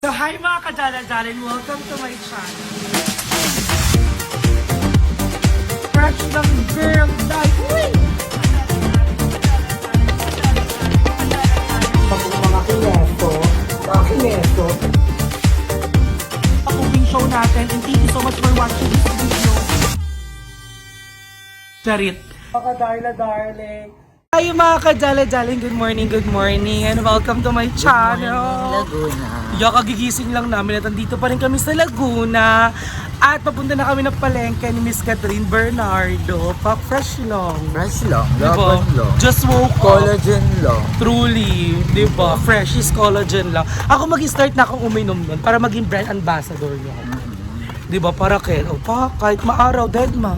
So hi mga kadala-dalan, welcome to my channel. Fresh ng girl life. Uy! Mga kineso. Cooking show natin and thank you so much for watching this video. Charit. Mga darling. Hi mga kadala-dalan, good morning and welcome to my channel. Laguna. Kagigising lang namin at andito pa rin kami sa Laguna. At papunta na kami ng palengke ni Miss Catherine Bernardo. Fresh long. Fresh lang. Diba? Laban lang. Just woke up. Collagen lang. Truly, di ba? Fresh is collagen lang. Ako mag-start na akong uminom nun para maging brand ambassador niyo. Di ba? Para kahit maaraw, dead ma.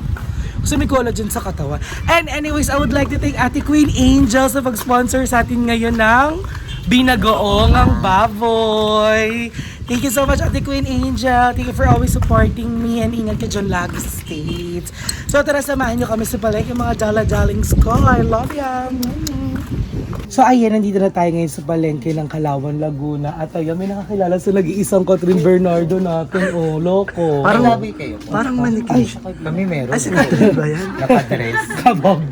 Kasi may collagen sa katawan. And anyways, I would like to thank Ate Queen Angel sa pag-sponsor sa atin ngayon ng Binagoong ang Baboy. Thank you so much, Ate Queen Angel. Thank you for always supporting me and ingat ka dyan lagi sa States. So tara, samahan nyo kami sa palengke mga jala-jalings ko. I love ya. So ayan, nandito na tayo ngayon sa palengke ng Kalawan, Laguna. At ayan, may nakakilala sa nag-iisang Catherine Bernardo natin. Oh, loko. Parang labi kayo. Parang manikin. Kami meron. Ay, si Catherine ba yan? Nakadress. Kabog.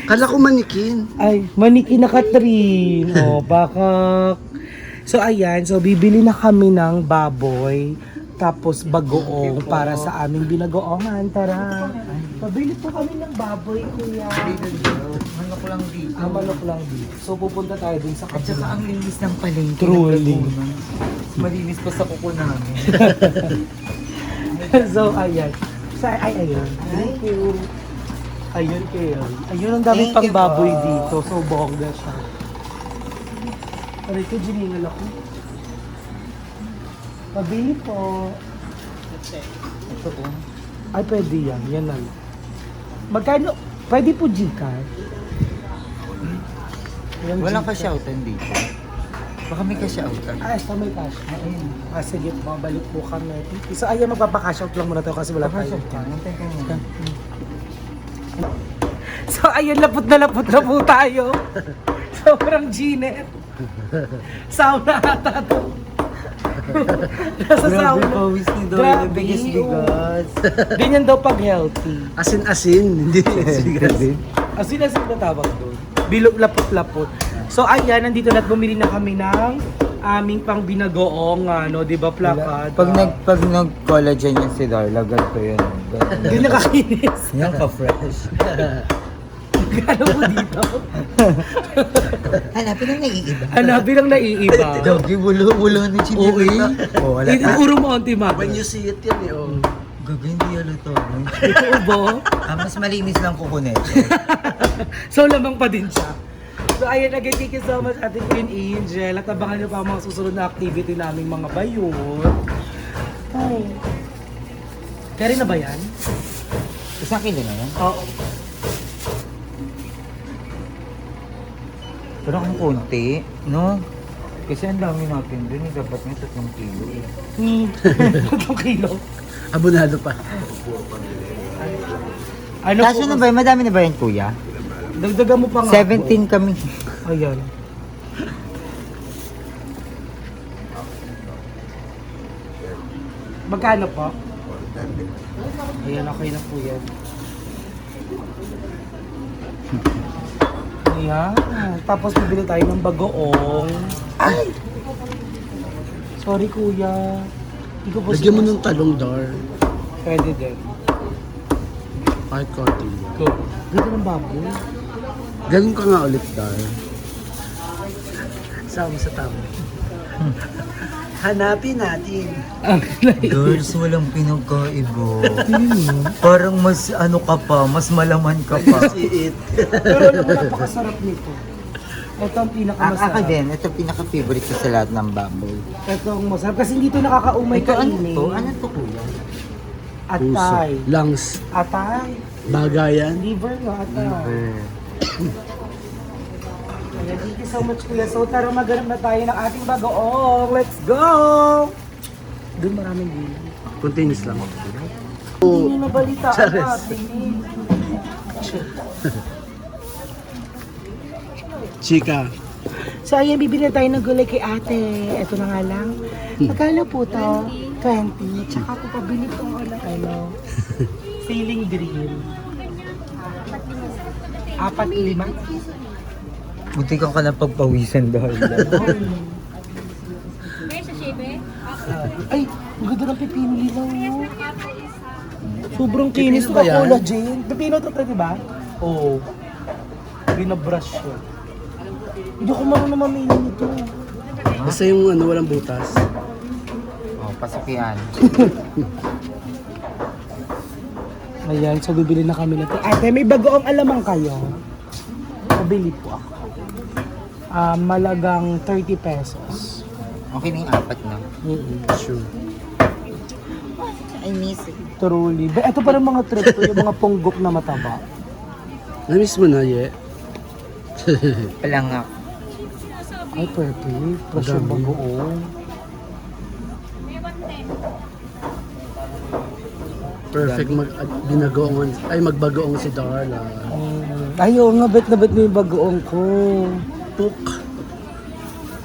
Kala ko manikin. Ay, maniki na Catherine. Oh, baka... So ayan, so bibili na kami ng baboy. Tapos bagoong para sa aming binagoongan. Tara. Pabili po kami ng baboy, kuya. Manok lang dito. Manok lang dito. So pupunta tayo dun sa At saka kabila. ang linis ng palengke. Truly. ng Laguna. Mas malinis pa sa kuko namin. So ayan. So ayun. Thank you. Ayun kayo. Ayun, ang daming pang Thank you baboy po. dito. So bongga siya. Aray ko, giningal ako. Pabili po. Ito po. Ay, pwede yan. Yan lang. Magkano? Pwede po Gcash. Yung Walang Gcash. ka-shoutan dito. Baka may ka-shoutan. Ah, sa may cash. Ayun. Sige, mabalik po kami. So, ayun, magpapakash out lang muna tayo kasi wala tayo. Antay ka muna. So, ayun, lapot na po tayo. Sobrang Gnet. Sauna ata to. Nasa Grabe sauna. pawis ni Doy. Grabe, Bigas-bigas. Ganyan daw pag healthy. Asin-asin, hindi asin. Asin na tawag doon. Bilog lapot-lapot. So ayan, nandito na at bumili na kami ng aming pang binagoong, ano, di ba, plakad. Pag nag-collagen yan si Doy, lagad ko yun. Hindi nakakainis. Yan ka-fresh. Gano'n po dito. Hanapin ang naiiba. Hanapin ang naiiba. Doggy, bulo ni Oo, Chinita. Oh, wala. Uro mo ang timago. When you see it yan eh, oh. Gaga, hindi yalo to. Ito ba? Mas malinis lang kukunet. So lamang pa din siya. So ayun, again, thank you so much Ate Queen Angel. At abangan niyo pa ang mga susunod na activity naming mga bayon. Ay. Kaya na ba yan? Isang kilo na yan? Oo. Pero kung konti, no? Kasi ang dami natin dun, dapat may 3 kilo eh. 3 kilo. Abonado pa. Ano Kaso na ba yun? Madami na ba yan, kuya? Dagdagan mo pa nga. 17 kami. Ayan. Magkano po? Ayan, okay na po yan. Ayan. Tapos bibili tayo ng bagoong. Ay! Sorry kuya. Hindi ko po Lagyan mo sinas- ng talong dar. Pwede din. Kahit konti. Go. Ganda ng baboy. Gawin ka nga ulit dar. Sama sa tama. Hanapin natin. Girls, walang pinagkaiba. Parang mas ano ka pa, mas malaman ka pa. See it. Pero alam mo, napakasarap nito. Ito ang Ako pinakamasarap. din, ito pinaka-favorite ko sa lahat ng baboy. Ito ang masarap. Kasi hindi ito nakakaumay Ito ano kainin. to? Ano to, kuya? Atay. Lungs. Atay. Bagayan. Liver nga, atay. Liver. Ayan, thank you so much kuya. So tara, maghanap na tayo ng ating bagoong. Let's go! Doon maraming gulay. Continuous lang. Hindi na balita Charis. natin. Chika. So ayan, bibili na tayo ng gulay kay ate. Ito na nga lang. Magkano po to? 20. Tsaka po pabili po ano, ceiling drill. 4-5. Buti ka na pagpawisan dahil. Ay, ang ganda ng pipino nila. Oh. Sobrang kinis Pipino to ba yan? collagen. Pipino to, di ba? Oo. Binabrush yun. Hindi ko marunong mamili nito. Basta yung ano, walang butas. Oh, pasok yan. Ayan, so bibili na kami nito. Ate, may bagoong alamang kayo. Pabili po ako. Malagang 30 pesos. Okay na yung 4 na. Sure. I miss it. Truly. Ito pa rin mga trip ko, yung mga punggok na mataba. Na-miss mo na, Ye? Wala nga. Ay, perfect. Fresh yung Dami. bagoong. Perfect binagoong, ay magbagoong si Darla. Ayaw nga, bet na bet mo yung bagoong ko. Tuk.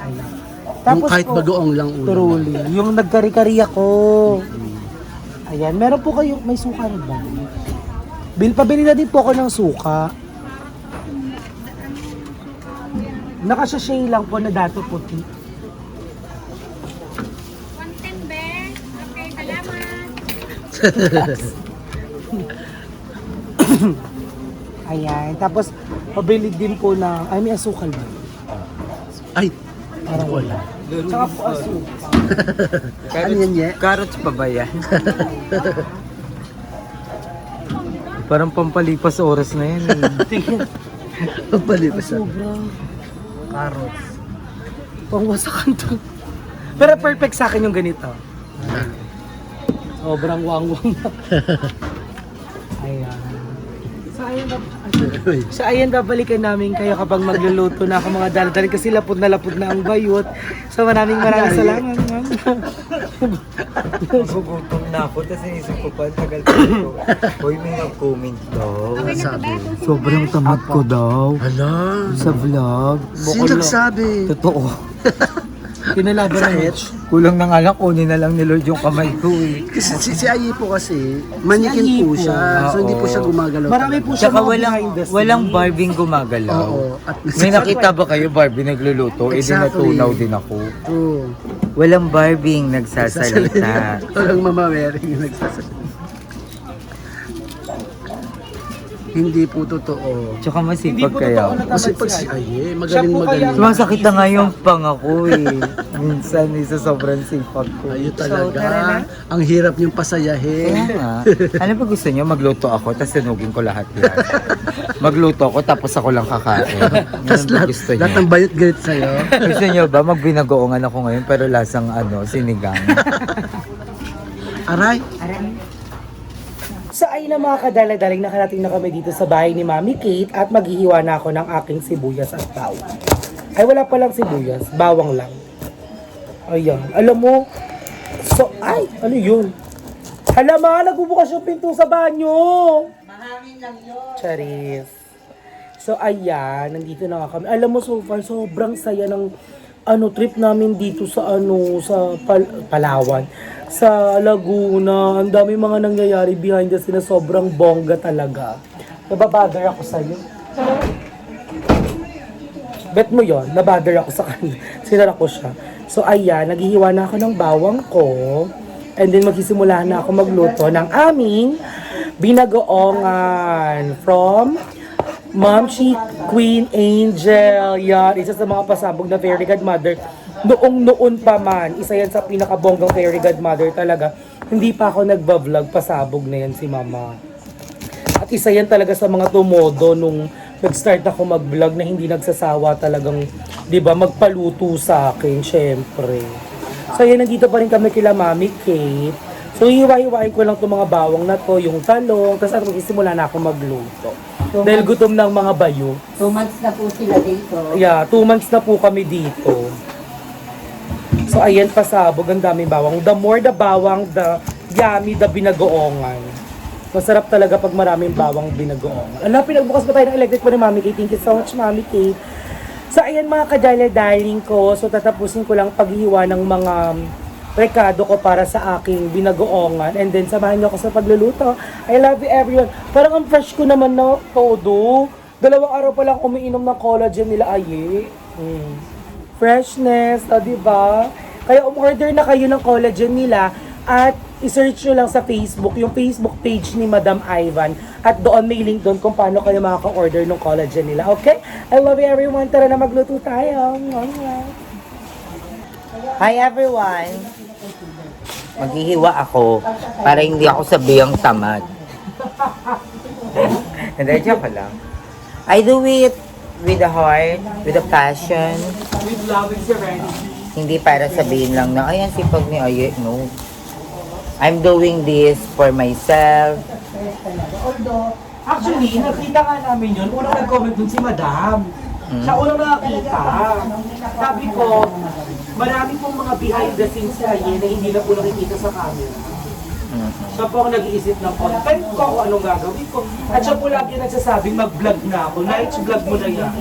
Ayan. Yung kahit bagoong lang ulo. Truly. Yung nagkari-kari ako. Ayan, meron po kayo, may suka na ba? Pabili na din po ako ng suka. Nakasashay lang po na dato puti. 110 be. Okay, salamat. Ayan, tapos pabili din po na, ay may asukal ba? Ay, Parang wala. Tsaka po asukal. ano yan, Ye? Carrots pa ba yan? Parang pampalipas oras na yan. Pagpalipas na. Sobrang Carrots. pangwasakan to. Pero perfect sa akin yung ganito. Sobrang wang-wang na. Ayan. So ayan, babalikan namin kayo kapag magluluto na ako mga daldal kasi lapod na ang bayot. So maraming salamat, ma'am. Nagugutom na ako, tapos inisip ko pa, tagal ko ito. Hoy, may nag-comment daw. Sabi. Sobrang tamad ko daw. Hala. Sa vlog. Sino nagsabi? Totoo. Kinalaban namin. Kulang na nga lang, kunin na lang ni Lord yung kamay ko eh. Kasi si Ayi po kasi, manikin po Si Ayi po. siya. So hindi po Oo. siya gumagalaw. Marami po siya Tsaka mga walang, behind the scenes. walang Barbie gumagalaw. Oo. At May nakita ba kayo Barbie nagluluto? Eh di Exactly. natunaw din ako. True. Walang Barbie nagsasalita. Walang Mama Mary yung nagsasalita. Hindi po totoo. Tsaka Hindi masipag po kaya. totoo na Kasi tamad pag si si Ayi. Ayi, Siya magaling po kaya- magaling. Sumasakit na nga yung pang ako eh. Minsan sa sobrang sipag ko. Ayo tara na. talaga. Ang hirap niyong pasayahin. Kaya nga. Ano ba gusto niyo? Magluto ako, tapos sunugin ko lahat yan. Magluto ako, tapos ako lang kakain. Tapos Yan ba lahat, gusto lahat niyo? ng bayot galit sa'yo. Gusto niyo ba? Magbinagoongan ako ngayon, pero lasang sinigang. Aray. So ayun na mga kadaladaling, nakarating na kami dito sa bahay ni Mami Kate at maghihiwa na ako ng aking sibuyas at bawang. Ay wala palang sibuyas, bawang lang. Ayan, alam mo, so ay, ano yun? Hala ma, nagbubukas yung pinto sa banyo. Mahangin lang yun. Charis. So ayan, nandito na nga kami. Alam mo so far, sobrang saya ng trip namin dito sa sa Palawan, sa Laguna. Ang dami mga nangyayari behind the scenes, sobrang bongga talaga. Nababother ako sa'yo. Bet mo yon, nabother ako sa kanya. Sinara ko siya. So ayan, naghihiwa na ako ng bawang ko. And then magsisimula na ako magluto ng aming binagoongan from Ma'am Chi Queen Angel. Yan, isa sa mga pasabog na fairy godmother. Noong-noon pa man, isa yan sa pinakabonggang fairy godmother talaga. Hindi pa ako nagba-vlog, pasabog na yan si Mama. At isa yan talaga sa mga tumodo nung nag-start ako mag-vlog na hindi nagsasawa talagang, di ba, magpaluto sa akin, syempre. So yan, nandito pa rin kami kila Mami Kate. So hiwa-hiwain ko lang itong mga bawang na to, yung talong, tapos magsisimula na ako magluto. Dahil gutom ng mga bayo. 2 months na po sila dito. Yeah, 2 months na po kami dito. So ayan, pasabog, ang daming bawang. The more the bawang, the yummy, the binagoongan. Masarap talaga pag maraming bawang binagoongan. Ala, pinagbukas pa tayo ng electric pa ni Mami Kate. Thank you so much, Mami Kate. So ayan mga ka-darling ko, so tatapusin ko lang paghihiwa ng mga rekado ko para sa aking binagoongan. And then samahan niyo ako sa pagluluto. I love you everyone. Parang ang fresh ko naman na todo. 2 araw pa lang umiinom ng collagen nila Aye. Freshness, diba? Kaya umorder na kayo ng collagen nila at i-search nyo lang sa Facebook, yung Facebook page ni Madam Ivan. At doon may link doon kung paano kayo makaka-order ng collagen nila. Okay? I love you everyone. Tara na magluto tayo. Hi everyone! Maghihiwa ako para hindi ako sabihang tamad. Hindi, joke lang. I do it with a heart, with a passion. With love and serenity. Hindi para sabihin lang na, ayan sipag ni Aye. No. I'm doing this for myself. Actually, nakita nga namin yun. Unang nag-comment dun si Madam. Siya unang nakakita. Sabi ko, marami pong mga behind the scenes sa na hindi na po nakikita sa camera. Siya po ang nag-iisip ng content ko, kung anong gagawin ko. At siya po lagi nagsasabing mag-vlog na ako. Night vlog mo na yan.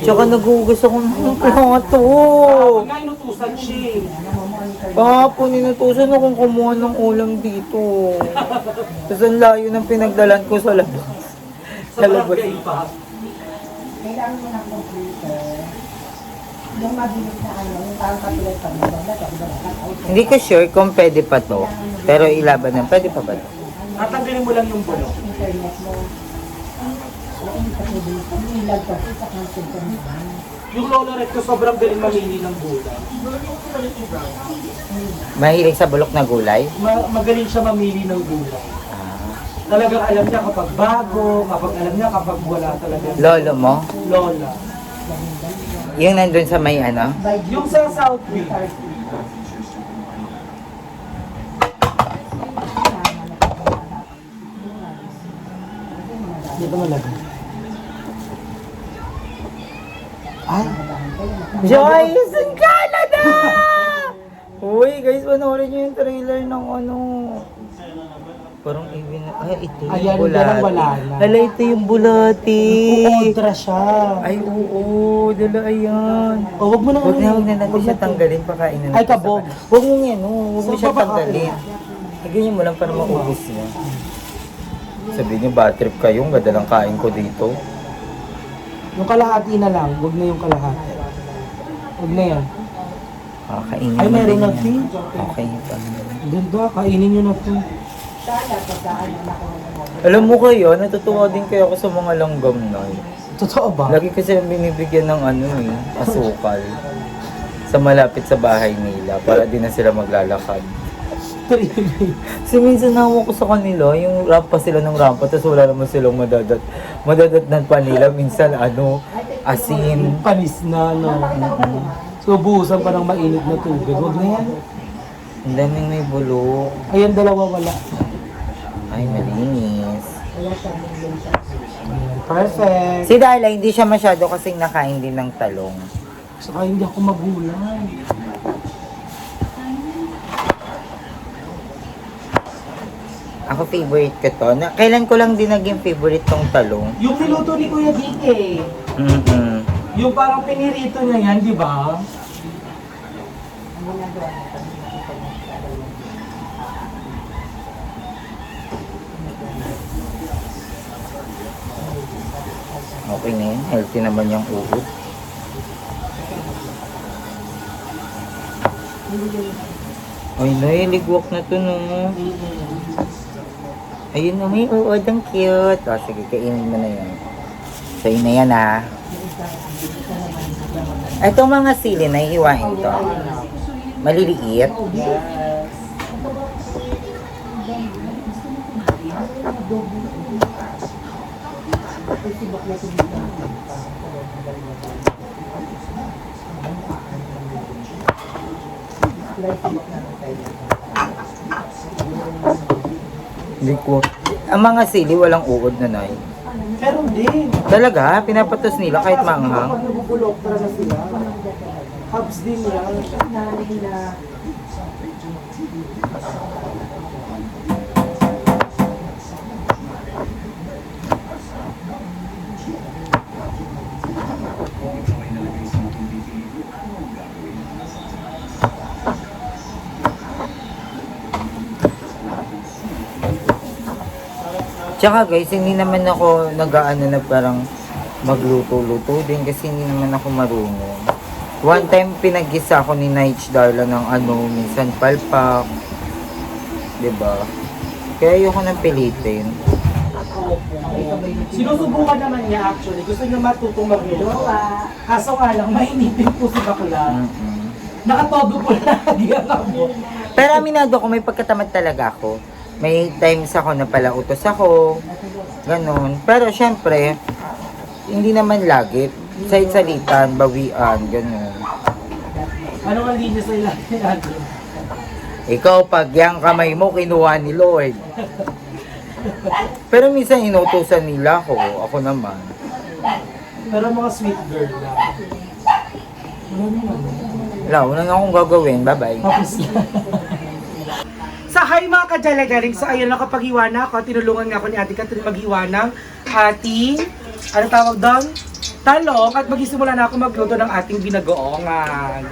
Tsaka nagugas ako ng plato. Nga inutusan siya. Kahapon, inutusan akong kumuha ng ulam dito. Tapos ang layo ng pinagdalan ko sa labas. Sa barangay pa. Kailangan mo ng computer. Yung mabilis na yung parang katulad pa mo. Hindi ko sure kung pwede pa to. Pero ilaban na, pwede pa ba to? Tatanggalin mo lang yung bulok. Internet mo. Ilag pa sa content ko. Yung Lola Red ko sobrang galing mamili ng gulay. Mahilig sa bulok na gulay? Magaling siya mamili ng gulay. Talagang alam niya kapag bago, kapag alam niya kapag wala talaga. Lolo mo? Lola. Yung nandun sa may ano? Yung sa Southview. Dito malagay. Ay! Joyce in Canada! Uy, guys, panoorin niyo yung trailer ng ano. Parang even, ito yung Ayan, bulati. yan ang wala na. Hala, ito yung bulati. Uodra siya. Ay, oo, dala ayan. O, wag mo na Huwag na natin siya tanggalin, pakainin natin. Ay, kabog. Huwag mo yan, huwag mo So, siya babaka- tanggalin. Ganyan mo lang para maubos niya. Sabihin niyo, bad trip kayo, ganda lang kain ko dito. Yung kalahati na lang, wag na yung kalahati. Wag na yan. Kainin Ay, mo meron din na yan. tea. Okay, pa. Ganda, kainin nyo na po. Alam mo kayo, natutuwa din kayo ako sa mga langgam na. Totoo ba? Lagi kasi binibigyan ng asukal sa malapit sa bahay nila para di na sila maglalakad. Kasi minsan nawa ko sa kanila, yung rampa sila ng rampa, tapos wala naman silang madadatnan pa nila. Minsan asin. Panis na, no? So, buhusan pa ng mainit na tubig. Huwag na yan. Ang daming may bulok. Ayan, dalawa wala. Ay, malinis. Perfect. Si Darla, hindi siya masyado kasing nakain din ng talong. Saka hindi ako magulay. Ako favorite ko to. Kailan ko lang din naging favorite tong talong. Yung niluto ni Kuya Dike. Yung parang pinirito niya yan, di ba? Okay na yun. Healthy naman yung uhod. Ay, ligwak na to, no? Ayun na, may uod. Ang cute. O, sige, kainin mo na yan. So, yun na yan, ha? Itong mga sili, nahihiwain to. Maliliit. Hindi ko. Ang mga sili, walang uod na nay. Meron din. Talaga, pinapatos nila kahit maanghang. Kapag nabubulok talaga sila. Hubs din yan. Tsaka guys, hindi naman ako nag-ano na parang magluto-luto din kasi hindi naman ako marunong. One time pinag-gisa ako ni Naich Darla ng ano, minsan palpak. 'Di ba? Kaya ayoko nang pilitin. Sinusubukan naman niya actually. Gusto niya matutong magluto. Kaso nga lang, mainitin po si bakla. Nakatodo po lagi ang amo. Pero aminado ko, may pagkatamad talaga ako. May times ako na pala utos ako. Ganon. Pero syempre, hindi naman lagi. Salitan, bawian, ganon. Ano ang linis sa ilang natin? Ikaw, pag yung kamay mo, kinuha ni Lord. Pero minsan inutusan nila ako. Ako naman. Pero mga sweet girl lang. Wala na akong gagawin. Bye-bye. Tapos Sa hi mga kadalagaling, so ayun, nakapaghiwa na ako. Tinulungan nga ako ni Ate Catherine maghiwa ng ating, ano tawag doon? Talong. At magsisimula na ako magluto ng ating binagoongan.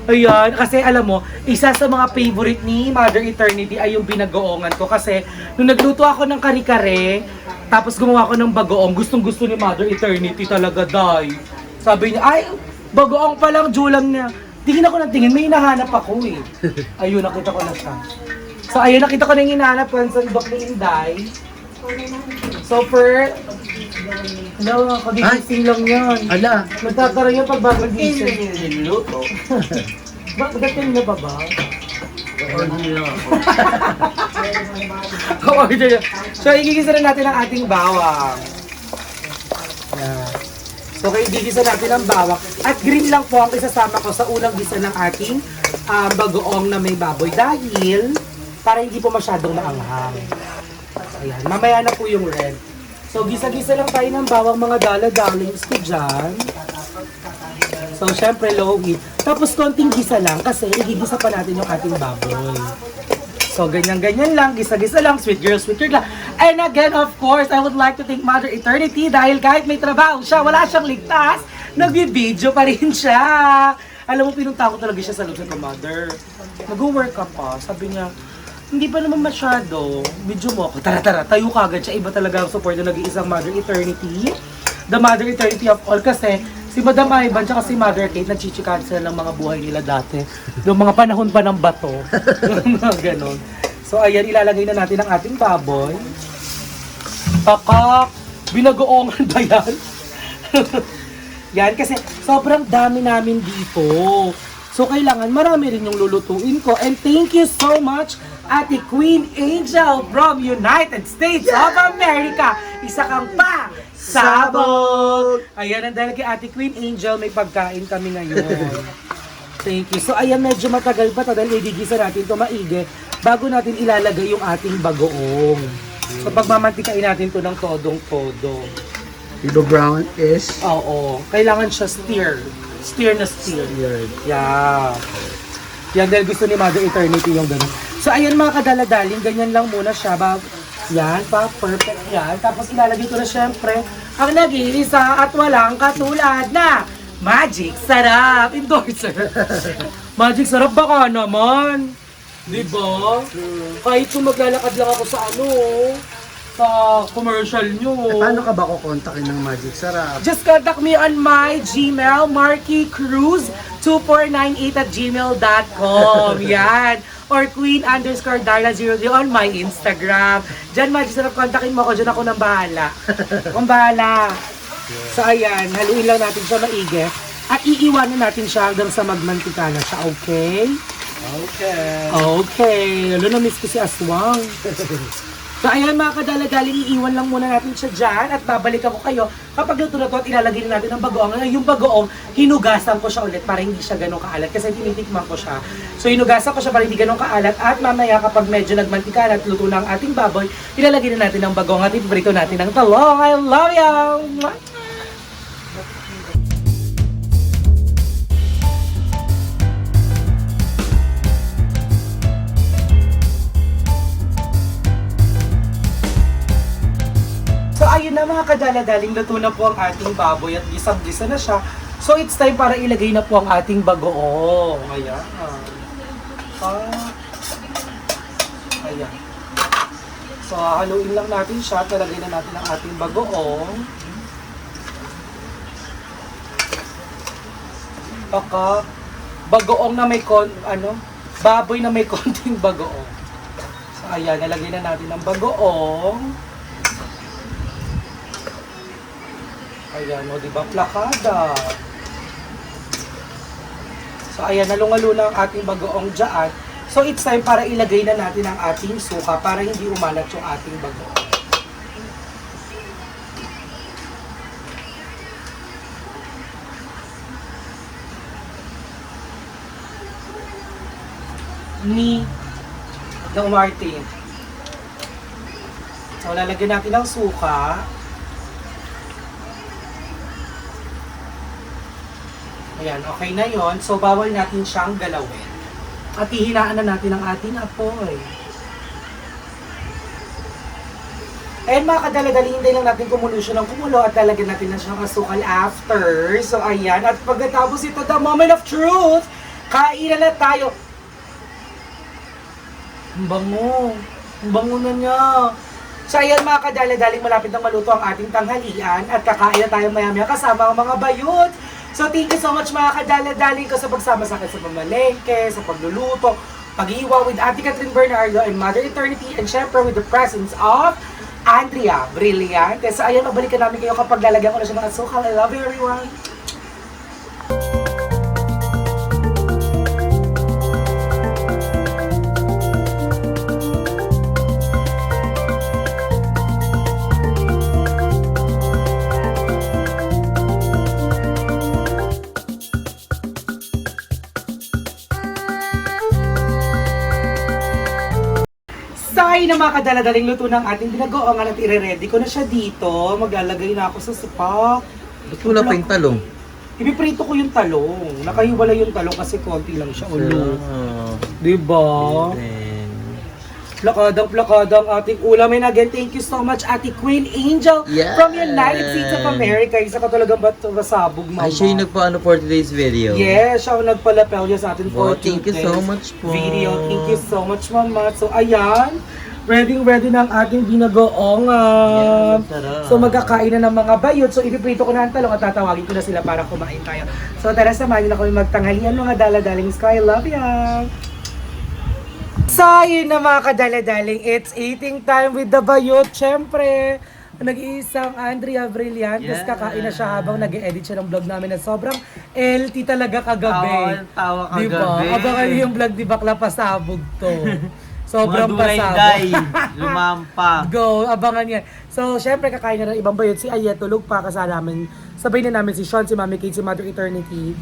Ayan, kasi alam mo, isa sa mga favorite ni Mother Eternity ay yung binagoongan ko. Kasi nung nagluto ako ng kare-kare, tapos gumawa ako ng bagoong, gustong-gusto ni Mother Eternity talaga, day. Sabi niya, ay, bagoong pa lang, julang niya. Tingin ako ng tingin, may hinahanap ako eh. Ayun, nakita ko na siya. So ayun, nakita ko na yung hinahanap ko sa ibak ni Inday. So for, no, kagigising lang yan. Ala, Nagtataray yung pagbabagising. Niluto. Bakit na ba ba? Order. So, igigisa na natin ang ating bawang. Yan. So, igigisa natin ang bawang. At green lang po ang isasama ko sa unang gisa ng ating bagoong na may baboy. Dahil, para hindi po masyadong maanghang. Ayan. Mamaya na po yung red. So, gisa-gisa lang tayo ng bawang mga dala-darlings ko dyan. So, syempre low heat. Tapos, konting gisa lang kasi igigisa pa natin yung ating baboy. So, ganyan-ganyan lang, gisa-gisa lang, sweet girl lang. And again, of course, I would like to thank Mother Eternity dahil kahit may trabaho siya, wala siyang ligtas, nag-video pa rin siya. Alam mo, pinunta ko talaga siya sa loob ko, Mother. Nag-work ka pa. Sabi niya, hindi pa naman masyado. Medyo mo ako. Tara, tayo kagad siya. Iba talaga ang support na nag-iisang Mother Eternity. The Mother Eternity of all. Kasi si Madam Ivan tsaka si Mother Kate nagchichikahan sila ng mga buhay nila dati. Yung mga panahon pa ng bato. Ganon. So ayan, ilalagay na natin ang ating baboy. Kakak! Binagoongan ba yan? Yan, kasi sobrang dami namin dito. So kailangan marami rin yung lulutuin ko. And thank you so much, Ate Queen Angel from United States of America. Isa kang pa! Sabog! Ayan, and dahil kay Ate Queen Angel, may pagkain kami ngayon. Thank you. So ayan, medyo matagal pa dahil igigisa natin ito maigi bago natin ilalagay yung ating bagoong. So pagmamantikain natin to ng todong-todo. Iba brown is Oo. Kailangan siya steer. Steer na steer. Yeah. Yan dahil gusto ni Mother Eternity yung ganun. So ayan mga kadaladaling, ganyan lang muna siya. Yan pa, perfect yan. Tapos ilalagay ko na syempre ang nag-iisa at walang katulad na Magic Sarap Endorser. Magic Sarap baka naman. Diba? Kahit kung maglalakad lang ako sa sa commercial nyo. paano ka ba kukontakin ng Magic Sarap? Just contact me on my Gmail, markycruz2498@gmail.com. Yan. Or queen_Darla00 on my Instagram. Diyan, Magic Sarap, kontakin mo ako. Diyan ako nang bahala. Akong bahala. So, ayan. Haluin lang natin siya maigi. At iiwanan natin siya hanggang sa magmantika na siya. Okay? Okay. Lalo na miss ko si Aswang. So ayan mga kadalagaling, iiwan lang muna natin siya dyan at babalikan ko kayo kapag luto na to at ilalagay na natin ang bagoong. Yung bagoong, hinugasan ko siya ulit para hindi siya ganun kaalat kasi tinitikman ko siya. So hinugasan ko siya para hindi ganun kaalat at mamaya kapag medyo nagmantika at luto na ang ating baboy, ilalagay na natin ang bagoong at ipabrito natin ang talong. I love you! So ayun na mga kadaladaling, luto na po ang ating baboy at gisang-gisa na siya. So it's time para ilagay na po ang ating bagoong. Ayan. Ayan. So, haluin lang natin siya. Talagay na natin ang ating bagoong. Bagoong na may baboy na may konting bagoong. So, ayan, nalagay na natin ang bagoong. Ayan, o, diba, plakada. So, ayan, nalungalo na ang ating bagoong dyan. So, it's time para ilagay na natin ang ating suka para hindi umalat yung ating bagoong. Ni ng Martin. So, lalagyan natin ng suka. Ayan, okay na yon. So, bawal natin siyang galawin. At hihinaan na natin ang ating apoy. Ayan mga kadala-dali, hindi lang natin kumulo siya ng kumulo at lalagyan natin na siyang asukal after. So, ayan. At pagkatapos ito, the moment of truth, kain na tayo. Ang bango. Ang bango na niya. So ayan mga kadala-daling, malapit na maluto ang ating tanghalian at kakain na tayo maya-maya kasama ang mga bayot. So thank you so much mga kadala-daling ko sa pagsama sa akin sa pamalengke, sa pagluluto, pag-iwa with Ate Catherine Bernardo and Mother Eternity, and syempre with the presence of Andrea Brillante. So ayan, mabalikan namin kayo kapag lalagyan ko na siya ng asukal. I love you everyone! Ay na mga kadala-daling luto ng ating binagoong at i-ready ko na siya dito. Maglalagay na ako sa supak. Ba't wala pa yung talong? Ipiprito ko yung talong. Nakahiwala yung talong kasi konti lang siya. Ulo. Diba? Plakadang ating ulam. And again, thank you so much, Ate Queen Angel Yes. from United States of America. Isa ka talagang basabog, mama. Ay, siya yung nagpaano for today's video. Yes, siya ang nagpalapel niya sa atin for Thank you so much po. video. Thank you so much, mama. So, ayan. Ready na ang ating binagoong. Sarap. So, magkakain na ng mga bayot. So, ipiprito ko na ang talong at tatawagin ko na sila para kumain tayo. So, tara, samahin na kami magtanghalian mga dala-daling sky. I love ya! So, yun na mga kadala-daling. It's eating time with the bayot. Siyempre, nag-iisang Andrea Brillantes. Yeah. Kakain na siya habang nag-edit siya ng vlog namin na sobrang LT talaga kagabi. Tawa kagabi. Diba? Abangan niyo yung vlog ni Bakla Pasabog to. Sobrang pasabog. Lumampa. Go, abangan yan. So, syempre kakain na ng ibang bayot. Si Ayet, tulog pa kasama namin. Sabay na namin si Sean, si Mami Kate, si Mother Eternity.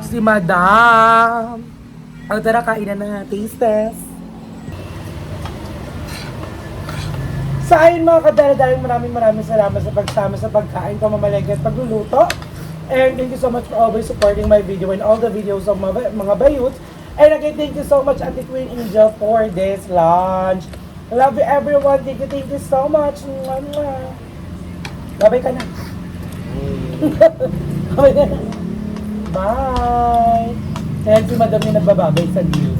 Si Madam. O tara, kain na. Taste test. So ayun mga kadala-daling, maraming salamat sa pagsama sa pagkain, pamamalengke at pagluluto. And thank you so much for always supporting my video and all the videos of mga bayot. And again, thank you so much, Ate Queen Angel, for this lunch. I love you everyone. Thank you so much. Babay ka na. Babay ka na. Bye. Kaya si Madam yung nagbababay sa news.